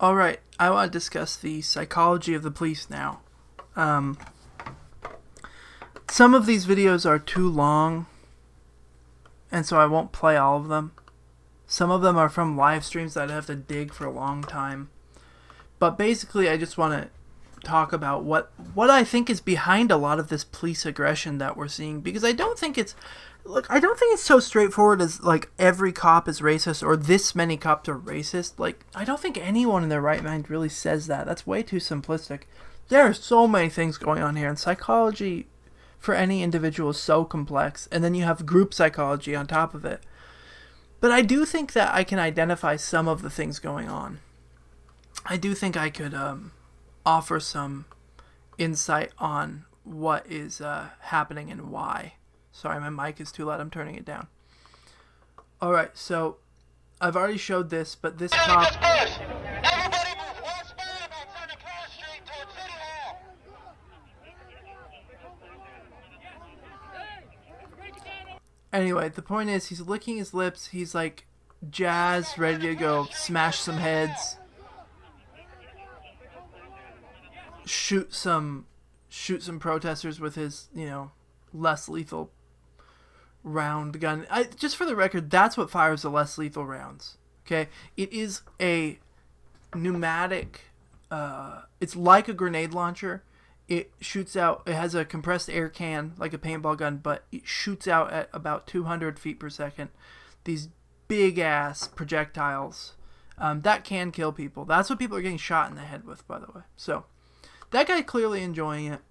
All right, I want to discuss the psychology of the police now. Um, some of these videos are too long, and so I won't play all of them. Some of them are from live streams that I'd have to dig for a long time. But basically, I just want to talk about what I think is behind a lot of this police aggression that we're seeing, because I don't think it's so straightforward as like every cop is racist or this many cops are racist. Like, I don't think anyone in their right mind really says that. That's way too simplistic. There are so many things going on here, and psychology for any individual is so complex, and then you have group psychology on top of it. But I do think that I can identify some of the things going on. I do think I could offer some insight on what is happening and why. Sorry, my mic is too loud. I'm turning it down. Alright, so I've already showed this, but this cop... Anyway, the point is, he's licking his lips. He's like jazzed, ready to go smash some heads, shoot some protesters with his, less lethal round gun. Just for the record, that's what fires the less lethal rounds. Okay, it is a pneumatic. It's like a grenade launcher. It shoots out. It has a compressed air can like a paintball gun, but it shoots out at about 200 feet per second. These big ass projectiles that can kill people. That's what people are getting shot in the head with, by the way. So that guy clearly enjoying it.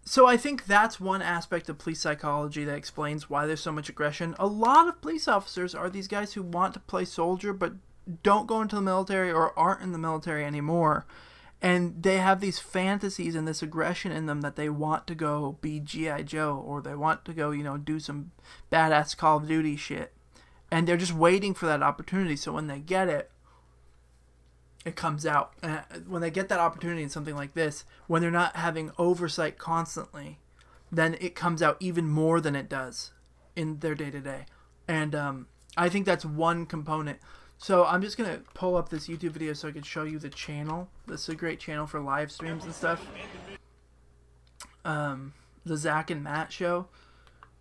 So I think that's one aspect of police psychology that explains why there's so much aggression. A lot of police officers are these guys who want to play soldier but don't go into the military or aren't in the military anymore. And they have these fantasies and this aggression in them that they want to go be G.I. Joe, or they want to go, do some badass Call of Duty shit. And they're just waiting for that opportunity. So when they get it, it comes out. When they get that opportunity in something like this, when they're not having oversight constantly, then it comes out even more than it does in their day-to-day. And I think that's one component. So I'm just going to pull up this YouTube video so I can show you the channel. This is a great channel for live streams and stuff. The Zach and Matt show.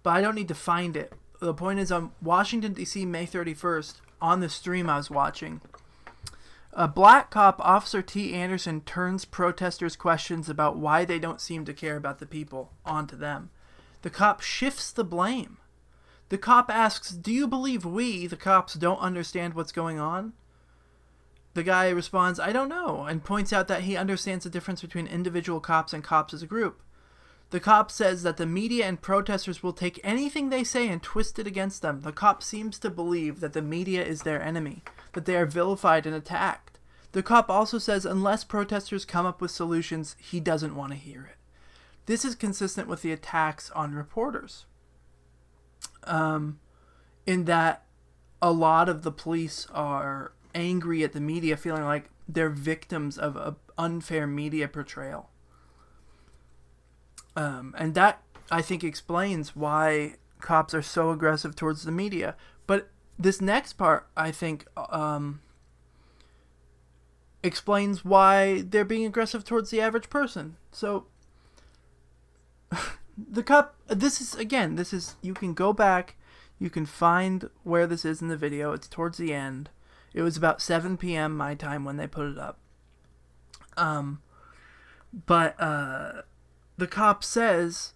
But I don't need to find it. The point is, on Washington, D.C., May 31st, on the stream I was watching, a black cop, Officer T. Anderson, turns protesters' questions about why they don't seem to care about the people onto them. The cop shifts the blame. The cop asks, "Do you believe we, the cops, don't understand what's going on?" The guy responds, "I don't know," and points out that he understands the difference between individual cops and cops as a group. The cop says that the media and protesters will take anything they say and twist it against them. The cop seems to believe that the media is their enemy, that they are vilified and attacked. The cop also says unless protesters come up with solutions, he doesn't want to hear it. This is consistent with the attacks on reporters. In that a lot of the police are angry at the media, feeling like they're victims of an unfair media portrayal. And that, I think, explains why cops are so aggressive towards the media. But this next part, I think, explains why they're being aggressive towards the average person. So, the cop, this is, you can go back, you can find where this is in the video. It's towards the end. It was about 7 p.m. my time when they put it up. The cop says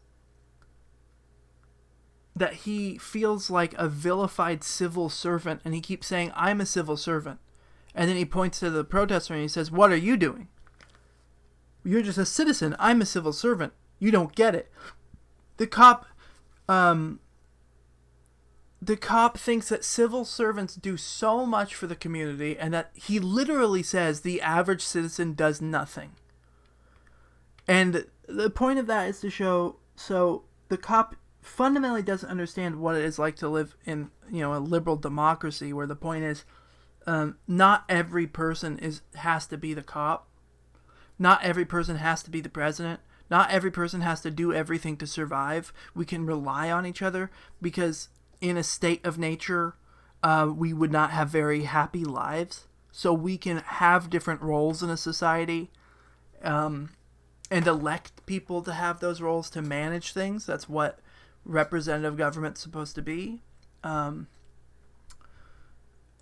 that he feels like a vilified civil servant, and he keeps saying, "I'm a civil servant." And then he points to the protester and he says, "What are you doing? You're just a citizen. I'm a civil servant. You don't get it." The cop thinks that civil servants do so much for the community, and that he literally says the average citizen does nothing. And the point of that is to show, so the cop fundamentally doesn't understand what it is like to live in, a liberal democracy, where the point is, not every person has to be the cop. Not every person has to be the president. Not every person has to do everything to survive. We can rely on each other, because in a state of nature, we would not have very happy lives. So we can have different roles in a society, and elect people to have those roles to manage things. That's what representative government's supposed to be. And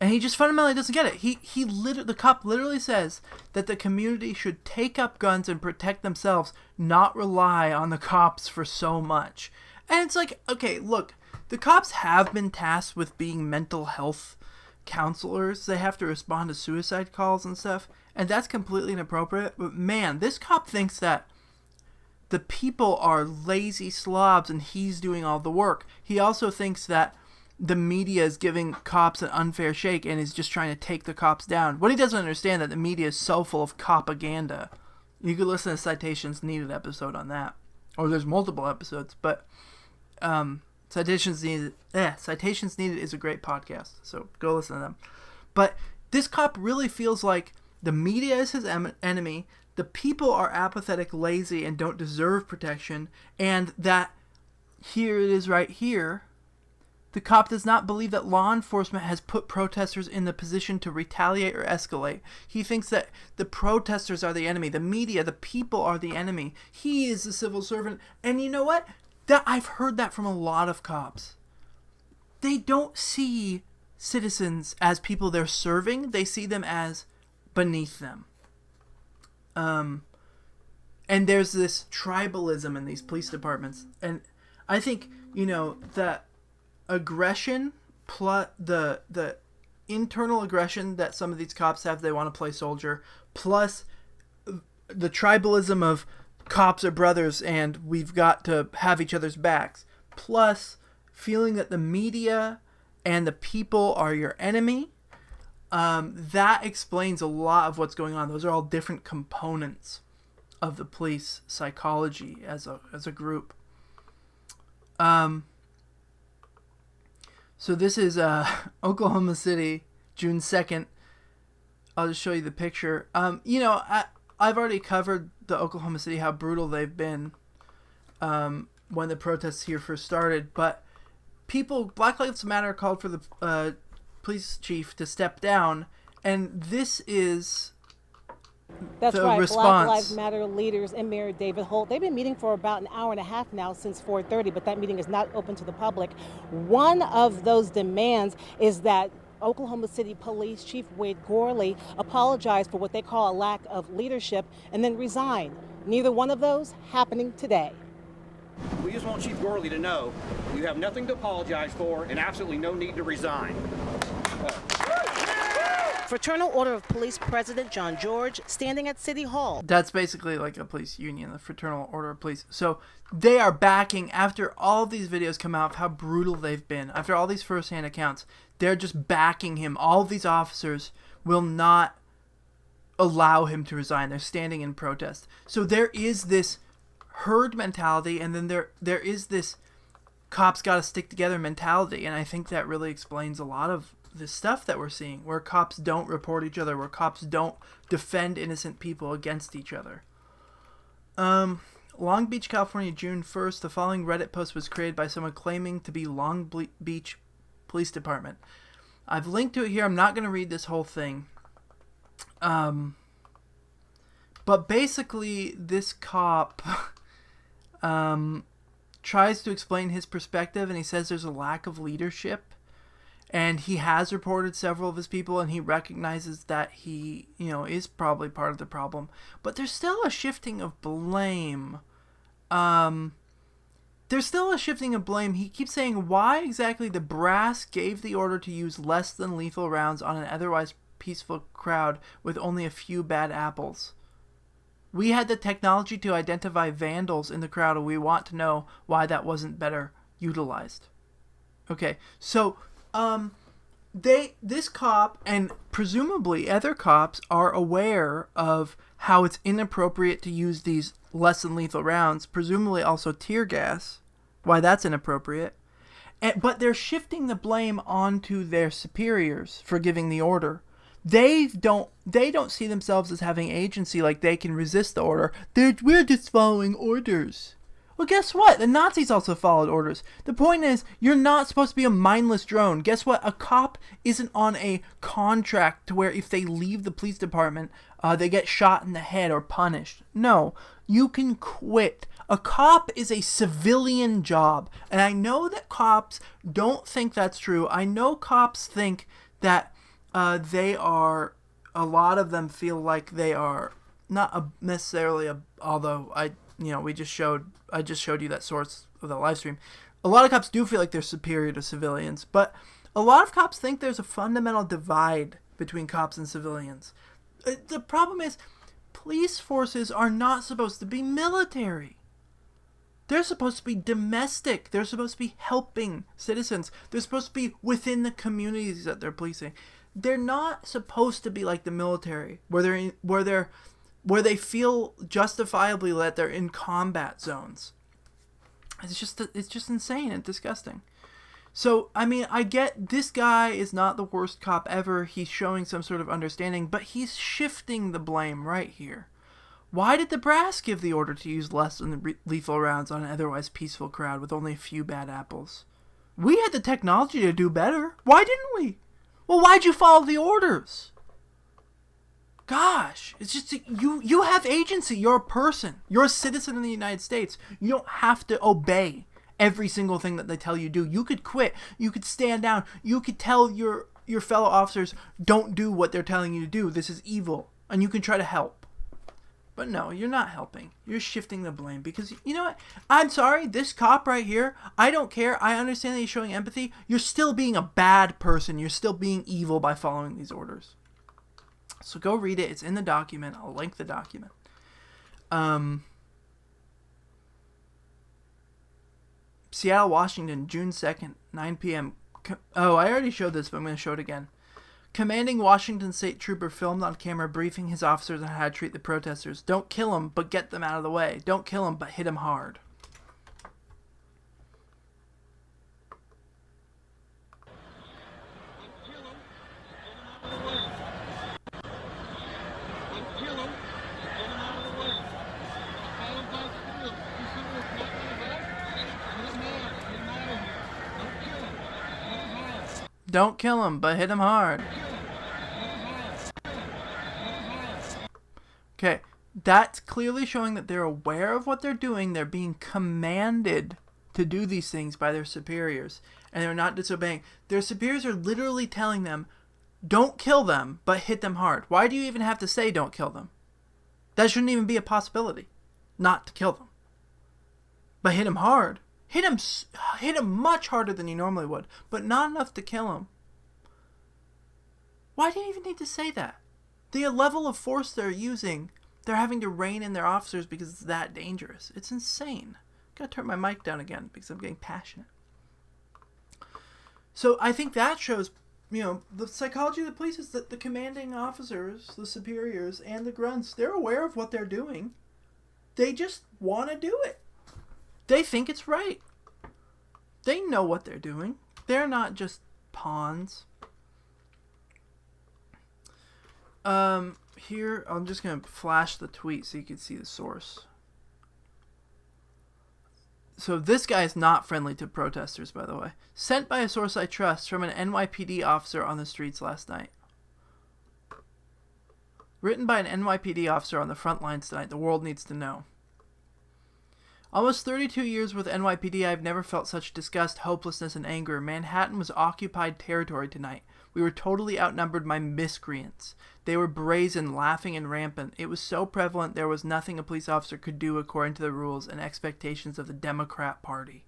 he just fundamentally doesn't get it. The cop literally says that the community should take up guns and protect themselves, not rely on the cops for so much. And it's like, okay, look, the cops have been tasked with being mental health counselors. They have to respond to suicide calls and stuff, and that's completely inappropriate. But man, this cop thinks that the people are lazy slobs and he's doing all the work. He also thinks that the media is giving cops an unfair shake and is just trying to take the cops down. What he doesn't understand that the media is so full of propaganda. You could listen to Citations Needed episode on that, or there's multiple episodes, but Citations Needed is a great podcast, so go listen to them. But this cop really feels like the media is his enemy, the people are apathetic, lazy, and don't deserve protection, and that, here it is right here, the cop does not believe that law enforcement has put protesters in the position to retaliate or escalate. He thinks that the protesters are the enemy, the media, the people are the enemy. He is the civil servant, and you know what? I've heard that from a lot of cops. They don't see citizens as people they're serving. They see them as beneath them. And there's this tribalism in these police departments. And I think, that aggression plus the internal aggression that some of these cops have, they want to play soldier, plus the tribalism of cops are brothers and we've got to have each other's backs, plus feeling that the media and the people are your enemy, that explains a lot of what's going on. Those are all different components of the police psychology as a group. So this is Oklahoma City, June 2nd. I'll just show you the picture. I've already covered the Oklahoma City, how brutal they've been when the protests here first started. But Black Lives Matter called for the police chief to step down, and this is That's the right. response. Black Lives Matter leaders and Mayor David Holt, they've been meeting for about an hour and a half now, since 4:30, but that meeting is not open to the public. One of those demands is that Oklahoma City Police Chief Wade Gorley apologize for what they call a lack of leadership and then resign. Neither one of those happening today. We just want Chief Gorley to know you have nothing to apologize for and absolutely no need to resign. Fraternal Order of Police President John George standing at City Hall. That's basically like a police union, the Fraternal Order of Police. So they are backing, after all these videos come out of how brutal they've been, after all these firsthand accounts, they're just backing him. All of these officers will not allow him to resign. They're standing in protest. So there is this herd mentality, and then there is this cops got to stick together mentality, and I think that really explains a lot of the stuff that we're seeing, where cops don't report each other, where cops don't defend innocent people against each other. Long Beach, California, June 1st, the following Reddit post was created by someone claiming to be Long Beach Police Department. I've linked to it here. I'm not going to read this whole thing. But basically, this cop tries to explain his perspective, and he says there's a lack of leadership. And he has reported several of his people, and he recognizes that he, is probably part of the problem. But there's still a shifting of blame. He keeps saying why exactly the brass gave the order to use less than lethal rounds on an otherwise peaceful crowd with only a few bad apples. We had the technology to identify vandals in the crowd, and we want to know why that wasn't better utilized. Okay, so this cop and presumably other cops are aware of how it's inappropriate to use these less than lethal rounds, presumably also tear gas, why that's inappropriate. But they're shifting the blame onto their superiors for giving the order. They don't see themselves as having agency, like they can resist the order. We're just following orders. Well, guess what? The Nazis also followed orders. The point is, you're not supposed to be a mindless drone. Guess what? A cop isn't on a contract to where if they leave the police department, they get shot in the head or punished. No, you can quit. A cop is a civilian job. And I know that cops don't think that's true. I know cops think that they are, a lot of them feel like they are not necessarily, although I just showed you that source of the live stream. A lot of cops do feel like they're superior to civilians, but a lot of cops think there's a fundamental divide between cops and civilians. The problem is, police forces are not supposed to be military. They're supposed to be domestic. They're supposed to be helping citizens. They're supposed to be within the communities that they're policing. They're not supposed to be like the military, where they feel justifiably that they're in combat zones. It's just insane and disgusting. So, I mean, I get this guy is not the worst cop ever. He's showing some sort of understanding, but he's shifting the blame right here. Why did the brass give the order to use less than the lethal rounds on an otherwise peaceful crowd with only a few bad apples? We had the technology to do better. Why didn't we? Well, why'd you follow the orders? Gosh, it's just, you have agency. You're a person. You're a citizen in the United States. You don't have to obey every single thing that they tell you to do. You could quit. You could stand down. You could tell your fellow officers, don't do what they're telling you to do. This is evil. And you can try to help. But no, you're not helping. You're shifting the blame because, you know what? I'm sorry, this cop right here, I don't care. I understand that he's showing empathy. You're still being a bad person. You're still being evil by following these orders. So go read it. It's in the document. I'll link the document. Seattle, Washington, June 2nd, 9 p.m. Oh, I already showed this, but I'm going to show it again. Commanding Washington State Trooper filmed on camera briefing his officers on how to treat the protesters. Don't kill them, but get them out of the way. Don't kill them, but hit them hard. Don't kill him, but hit him hard. Okay, that's clearly showing that they're aware of what they're doing. They're being commanded to do these things by their superiors, and they're not disobeying. Their superiors are literally telling them, don't kill them, but hit them hard. Why do you even have to say don't kill them? That shouldn't even be a possibility, not to kill them. But hit them hard. Hit him much harder than you normally would, but not enough to kill him. Why do you even need to say that? The level of force they're using, they're having to rein in their officers because it's that dangerous. It's insane. Gotta turn my mic down again because I'm getting passionate. So I think that shows, the psychology of the police is that the commanding officers, the superiors, and the grunts, they're aware of what they're doing. They just want to do it. They think it's right. They know what they're doing. They're not just pawns. Here, I'm just going to flash the tweet so you can see the source. So this guy is not friendly to protesters, by the way. Sent by a source I trust from an NYPD officer on the streets last night. Written by an NYPD officer on the front lines tonight. The world needs to know. Almost 32 years with NYPD, I've never felt such disgust, hopelessness, and anger. Manhattan was occupied territory tonight. We were totally outnumbered by miscreants. They were brazen, laughing, and rampant. It was so prevalent there was nothing a police officer could do according to the rules and expectations of the Democrat Party.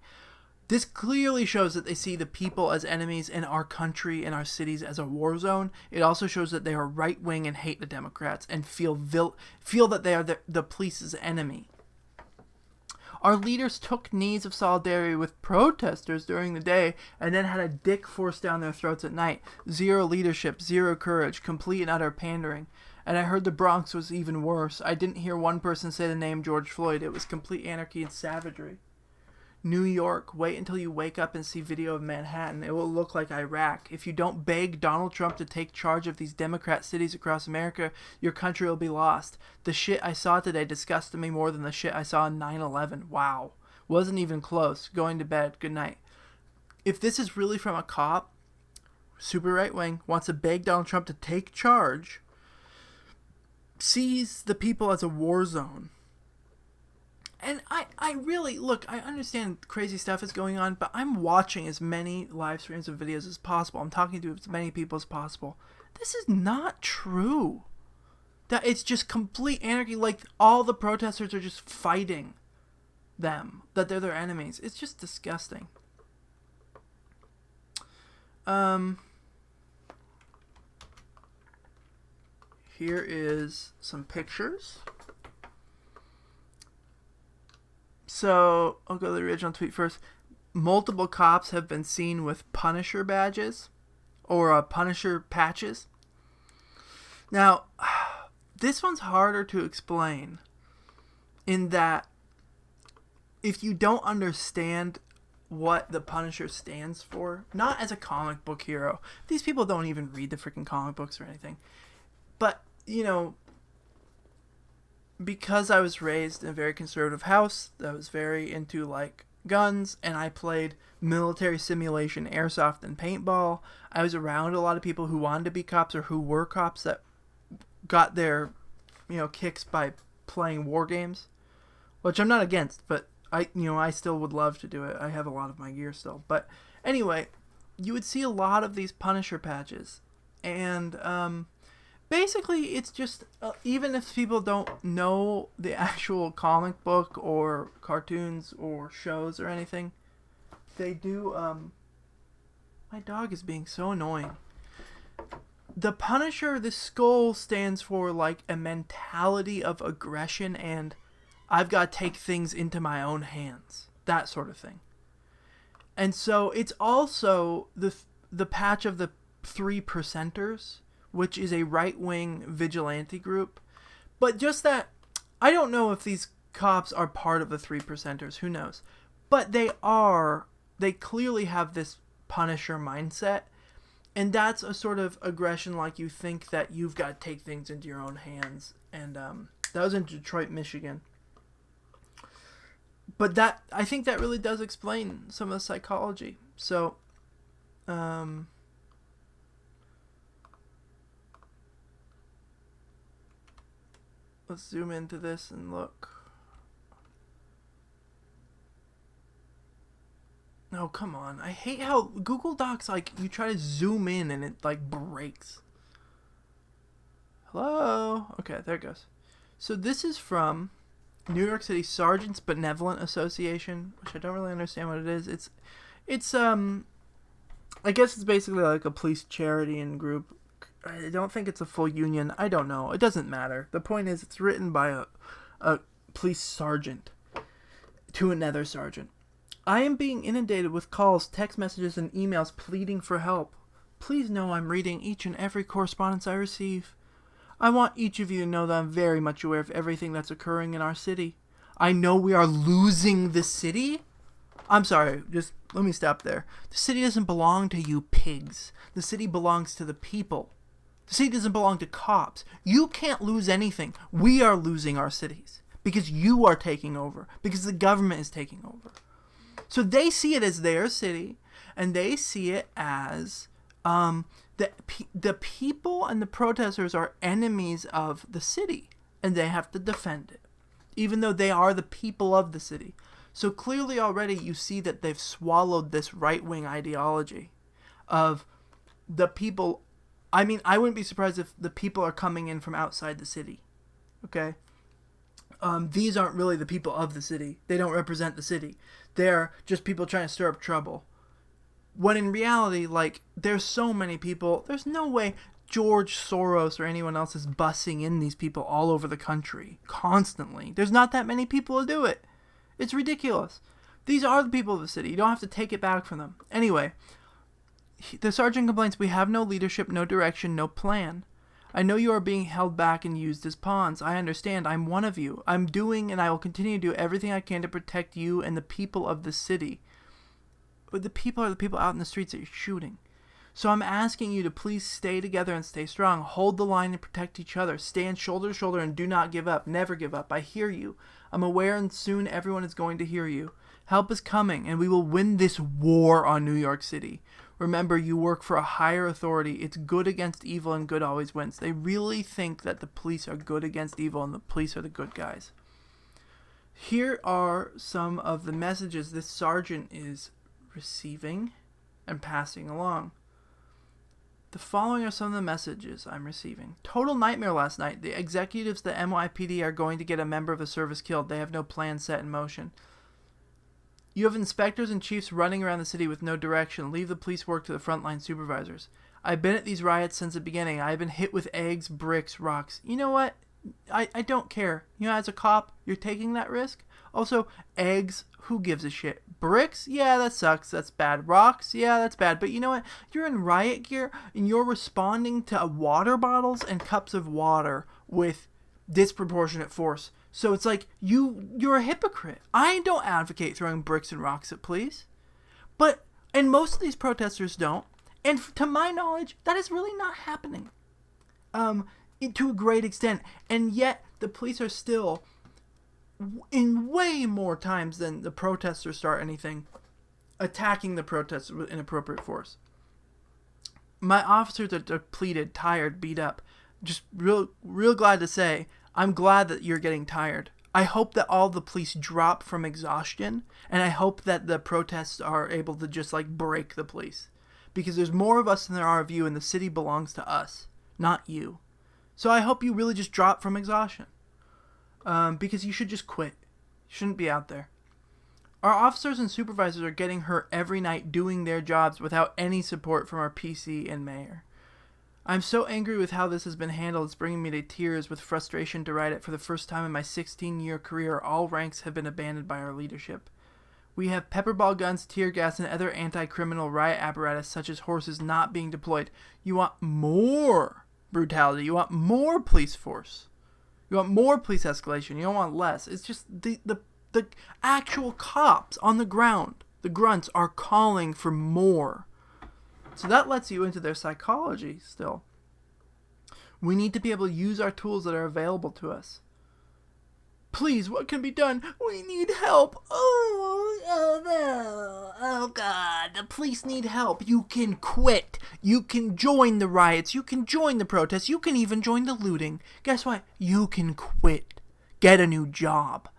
This clearly shows that they see the people as enemies and our country and our cities as a war zone. It also shows that they are right-wing and hate the Democrats and feel that they are the police's enemy. Our leaders took knees of solidarity with protesters during the day and then had a dick forced down their throats at night. Zero leadership, zero courage, complete and utter pandering. And I heard the Bronx was even worse. I didn't hear one person say the name George Floyd. It was complete anarchy and savagery. New York, wait until you wake up and see video of Manhattan. It will look like Iraq. If you don't beg Donald Trump to take charge of these Democrat cities across America, your country will be lost. The shit I saw today disgusted me more than the shit I saw on 9/11. Wow. Wasn't even close. Going to bed. Good night. If this is really from a cop, super right wing, wants to beg Donald Trump to take charge, sees the people as a war zone. And I really, look, I understand crazy stuff is going on, but I'm watching as many live streams of videos as possible. I'm talking to as many people as possible. This is not true. That it's just complete anarchy. Like, all the protesters are just fighting them. That they're their enemies. It's just disgusting. Here is some pictures. So, I'll go to the original tweet first. Multiple cops have been seen with Punisher badges or Punisher patches. Now, this one's harder to explain in that if you don't understand what the Punisher stands for, not as a comic book hero. These people don't even read the freaking comic books or anything. But, you know, because I was raised in a very conservative house that was very into, like, guns, and I played military simulation, airsoft, and paintball, I was around a lot of people who wanted to be cops or who were cops that got their, you know, kicks by playing war games, which I'm not against, but I still would love to do it. I have a lot of my gear still. But anyway, you would see a lot of these Punisher patches, and basically, it's just, even if people don't know the actual comic book or cartoons or shows or anything, they do, my dog is being so annoying. The Punisher, the skull stands for, like, a mentality of aggression and I've got to take things into my own hands. That sort of thing. And so, it's also the patch of the 3%ers, which is a right-wing vigilante group. But just that, I don't know if these cops are part of the 3%ers, who knows. But they clearly have this Punisher mindset, and that's a sort of aggression, like you think that you've got to take things into your own hands. And that was in Detroit, Michigan. But I think that really does explain some of the psychology. So, let's zoom into this and look. Oh, come on. I hate how Google Docs, like, you try to zoom in and it, like, breaks. Hello? Okay, there it goes. So this is from New York City Sergeants Benevolent Association, which I don't really understand what it is. It's I guess it's basically like a police charity and group. I don't think it's a full union. I don't know. It doesn't matter. The point is, it's written by a police sergeant to another sergeant. I am being inundated with calls, text messages, and emails pleading for help. Please know I'm reading each and every correspondence I receive. I want each of you to know that I'm very much aware of everything that's occurring in our city. I know we are losing the city. I'm sorry, just let me stop there. The city doesn't belong to you pigs. The city belongs to the people. The city doesn't belong to cops. You can't lose anything. We are losing our cities because you are taking over, because the government is taking over. So they see it as their city, and they see it as the people and the protesters are enemies of the city, and they have to defend it, even though they are the people of the city. So clearly already you see that they've swallowed this right-wing ideology of the people. I mean, I wouldn't be surprised if the people are coming in from outside the city, okay? These aren't really the people of the city. They don't represent the city. They're just people trying to stir up trouble. When in reality, like, there's so many people, there's no way George Soros or anyone else is bussing in these people all over the country constantly. There's not that many people to do it. It's ridiculous. These are the people of the city. You don't have to take it back from them. Anyway, the sergeant complains, we have no leadership, no direction, no plan. I know you are being held back and used as pawns. I understand. I'm one of you. I'm doing and I will continue to do everything I can to protect you and the people of the city. But the people are the people out in the streets that you're shooting. So I'm asking you to please stay together and stay strong. Hold the line and protect each other. Stand shoulder to shoulder and do not give up. Never give up. I hear you. I'm aware and soon everyone is going to hear you. Help is coming, and we will win this war on New York City. Remember, you work for a higher authority. It's good against evil, and good always wins. They really think that the police are good against evil, and the police are the good guys. Here are some of the messages this sergeant is receiving and passing along. The following are some of the messages I'm receiving. Total nightmare last night. The executives, the NYPD, are going to get a member of the service killed. They have no plan set in motion. You have inspectors and chiefs running around the city with no direction. Leave the police work to the frontline supervisors. I've been at these riots since the beginning. I've been hit with eggs, bricks, rocks. You know what? I don't care. You know, as a cop, you're taking that risk. Also, eggs, who gives a shit? Bricks? Yeah, that sucks. That's bad. Rocks? Yeah, that's bad. But you know what? You're in riot gear, and you're responding to water bottles and cups of water with disproportionate force. So it's like, you're a hypocrite. I don't advocate throwing bricks and rocks at police. And most of these protesters don't. And to my knowledge, that is really not happening. To a great extent. And yet, the police are still, in way more times than the protesters start anything, attacking the protesters with inappropriate force. My officers are depleted, tired, beat up. Just real glad to say, I'm glad that you're getting tired. I hope that all the police drop from exhaustion, and I hope that the protests are able to just break the police. Because there's more of us than there are of you, and the city belongs to us, not you. So I hope you really just drop from exhaustion. Because you should just quit. You shouldn't be out there. Our officers and supervisors are getting hurt every night doing their jobs without any support from our PC and mayor. I'm so angry with how this has been handled. It's bringing me to tears with frustration to write it. For the first time in my 16-year career, all ranks have been abandoned by our leadership. We have pepperball guns, tear gas, and other anti-criminal riot apparatus such as horses not being deployed. You want more brutality. You want more police force. You want more police escalation. You don't want less. It's just the actual cops on the ground, the grunts, are calling for more. So that lets you into their psychology still. We need to be able to use our tools that are available to us. Please, what can be done? We need help. Oh God, the police need help. You can quit. You can join the riots. You can join the protests. You can even join the looting. Guess what? You can quit. Get a new job.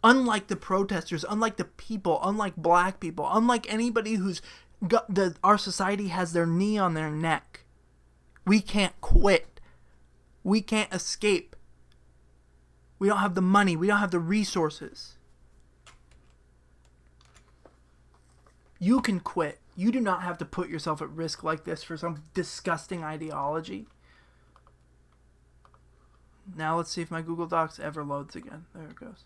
Unlike the protesters, unlike the people, unlike black people, unlike anybody who's our society has their knee on their neck. We can't quit. We can't escape. We don't have the money. We don't have the resources. You can quit. You do not have to put yourself at risk like this for some disgusting ideology. Now let's see if my Google Docs ever loads again. There it goes.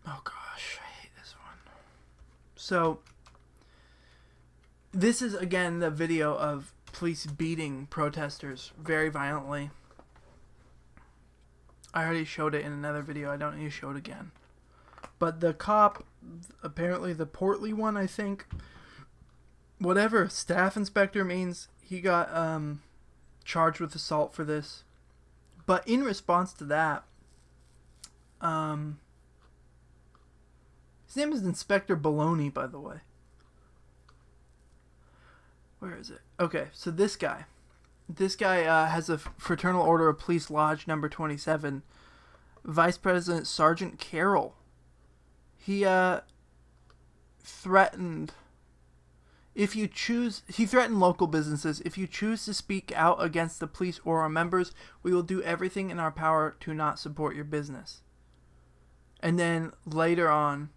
Oh gosh, I hate this one. So, this is again the video of police beating protesters very violently. I already showed it in another video. I don't need to show it again. But the cop, apparently the portly one, I think, whatever staff inspector means, he got charged with assault for this. But in response to that, his name is Inspector Baloney, by the way. Where is it? Okay, so this guy has a Fraternal Order of Police Lodge number 27. Vice President Sergeant Carroll. He threatened local businesses. If you choose to speak out against the police or our members, we will do everything in our power to not support your business. And then later on,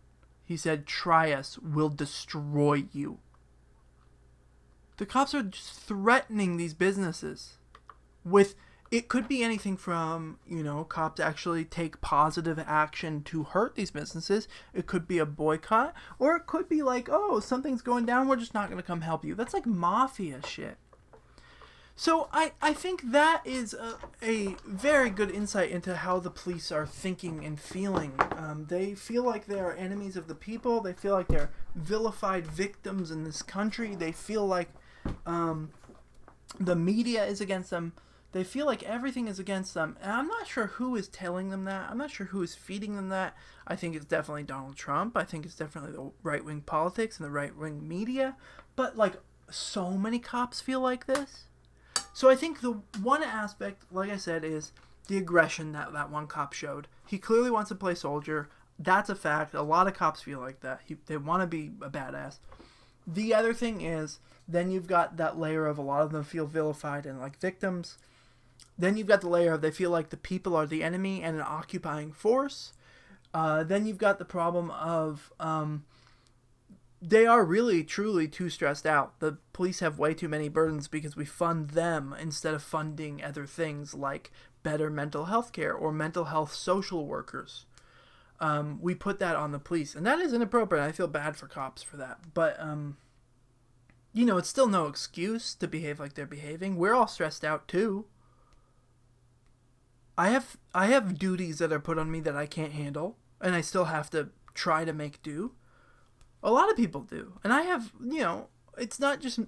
he said, try us, we'll destroy you. The cops are just threatening these businesses with, it could be anything from, cops actually take positive action to hurt these businesses. It could be a boycott, or it could be like, oh, something's going down, we're just not going to come help you. That's like mafia shit. So I think that is a very good insight into how the police are thinking and feeling. They feel like they are enemies of the people. They feel like they're vilified victims in this country. They feel like the media is against them. They feel like everything is against them. And I'm not sure who is telling them that. I'm not sure who is feeding them that. I think it's definitely Donald Trump. I think it's definitely the right-wing politics and the right-wing media. But, like, so many cops feel like this. So I think the one aspect, like I said, is the aggression that one cop showed. He clearly wants to play soldier. That's a fact. A lot of cops feel like that. They want to be a badass. The other thing is, then you've got that layer of a lot of them feel vilified and like victims. Then you've got the layer of they feel like the people are the enemy and an occupying force. Then you've got the problem of they are really, truly too stressed out. The police have way too many burdens because we fund them instead of funding other things like better mental health care or mental health social workers. We put that on the police, and that is inappropriate. I feel bad for cops for that. But, you know, it's still no excuse to behave like they're behaving. We're all stressed out, too. I have duties that are put on me that I can't handle, and I still have to try to make do. A lot of people do. And I have, you know, it's not just...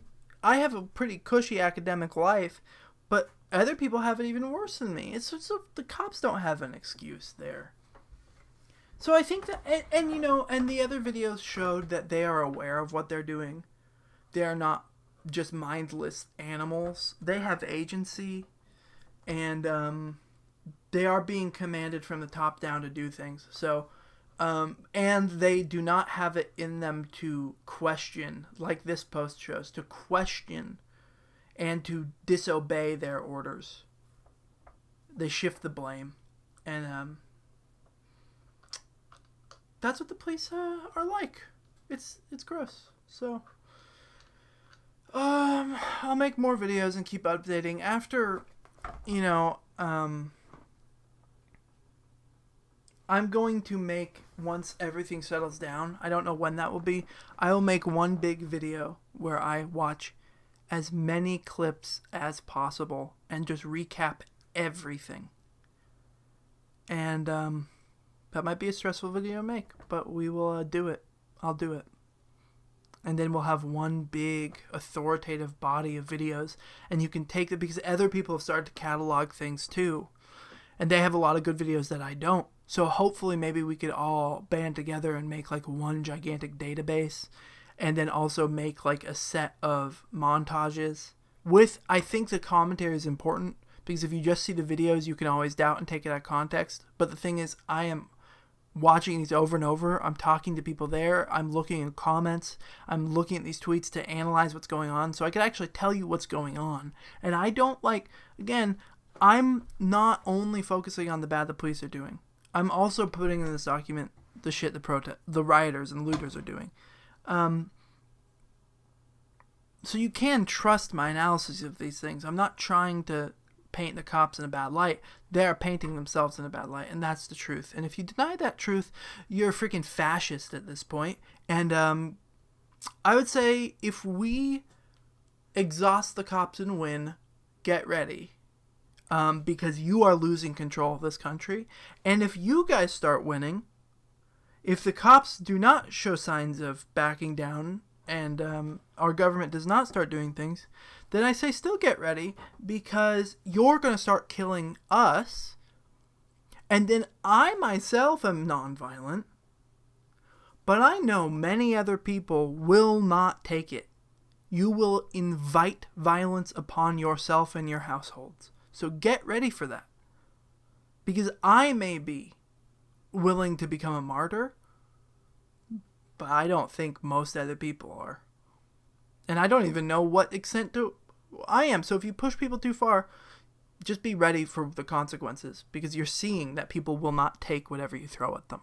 I have a pretty cushy academic life, but other people have it even worse than me. It's so the cops don't have an excuse there. So I think that... And, you know, and the other videos showed that they are aware of what they're doing. They are not just mindless animals. They have agency, and they are being commanded from the top down to do things. So, and they do not have it in them to question, like this post shows, to question and to disobey their orders. They shift the blame. And that's what the police are like. It's gross. So, I'll make more videos and keep updating after, you know, I'm going to make, once everything settles down, I don't know when that will be, I will make one big video where I watch as many clips as possible and just recap everything. And that might be a stressful video to make, but we will do it. I'll do it. And then we'll have one big authoritative body of videos, and you can take it because other people have started to catalog things too. And they have a lot of good videos that I don't. So hopefully maybe we could all band together and make like one gigantic database, and then also make like a set of montages with, I think the commentary is important because if you just see the videos, you can always doubt and take it out of context. But the thing is, I am watching these over and over. I'm talking to people there. I'm looking in comments. I'm looking at these tweets to analyze what's going on so I can actually tell you what's going on. And I don't like, again, I'm not only focusing on the bad the police are doing. I'm also putting in this document the shit the rioters and looters are doing. So you can trust my analysis of these things. I'm not trying to paint the cops in a bad light. They're painting themselves in a bad light, and that's the truth. And if you deny that truth, you're a freaking fascist at this point. And I would say if we exhaust the cops and win, get ready. Because you are losing control of this country. And if you guys start winning, if the cops do not show signs of backing down and our government does not start doing things, then I say still get ready because you're going to start killing us. And then I myself am nonviolent, but I know many other people will not take it. You will invite violence upon yourself and your households. So get ready for that. Because I may be willing to become a martyr, but I don't think most other people are. And I don't even know what extent I am. So if you push people too far, just be ready for the consequences. Because you're seeing that people will not take whatever you throw at them.